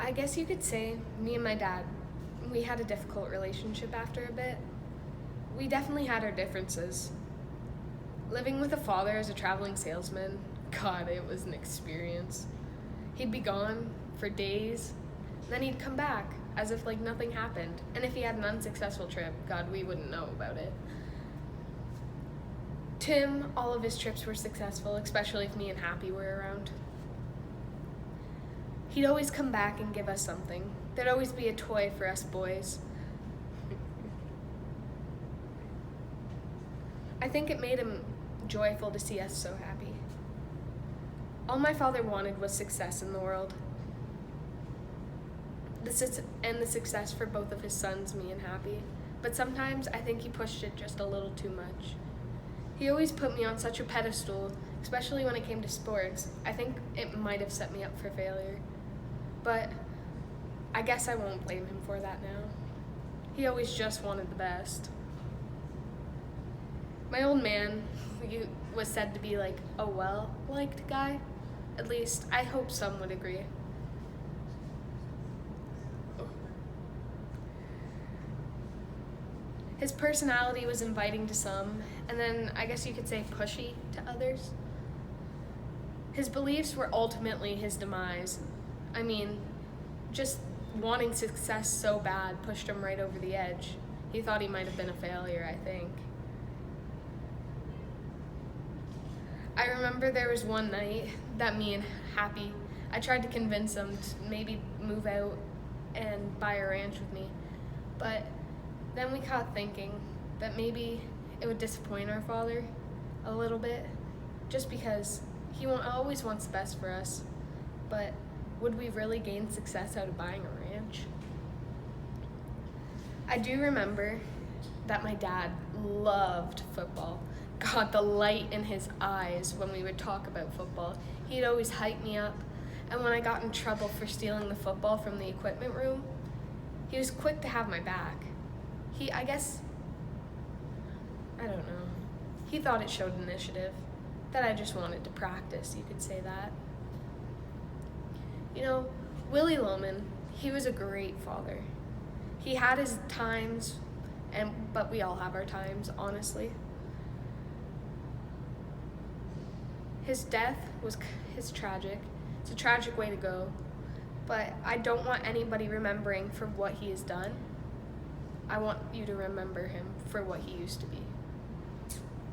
I guess you could say me and my dad, we had a difficult relationship after a bit. We definitely had our differences. Living with a father as a traveling salesman, God, it was an experience. He'd be gone for days, then he'd come back as if like nothing happened. And if he had an unsuccessful trip, God, we wouldn't know about it. Tim, all of his trips were successful, especially if me and Happy were around. He'd always come back and give us something. There'd always be a toy for us boys. I think it made him joyful to see us so happy. All my father wanted was success in the world. And the success for both of his sons, me and Happy. But sometimes I think he pushed it just a little too much. He always put me on such a pedestal, especially when it came to sports. I think it might have set me up for failure. But I guess I won't blame him for that now. He always just wanted the best. My old man was said to be like a well-liked guy. At least, I hope some would agree. His personality was inviting to some, and then I guess you could say pushy to others. His beliefs were ultimately his demise. I mean, just wanting success so bad pushed him right over the edge. He thought he might have been a failure, I think. I remember there was one night that me and Happy, I tried to convince him to maybe move out and buy a ranch with me. But then we caught thinking that maybe it would disappoint our father a little bit, just because he always wants the best for us. But would we really gain success out of buying a ranch? I do remember that my dad loved football. God, the light in his eyes when we would talk about football. He'd always hype me up. And when I got in trouble for stealing the football from the equipment room, he was quick to have my back. I don't know. He thought it showed initiative, that I just wanted to practice, you could say that. You know, Willie Loman, he was a great father. He had his times, but we all have our times, honestly. His death is tragic. It's a tragic way to go, but I don't want anybody remembering for what he has done. I want you to remember him for what he used to be.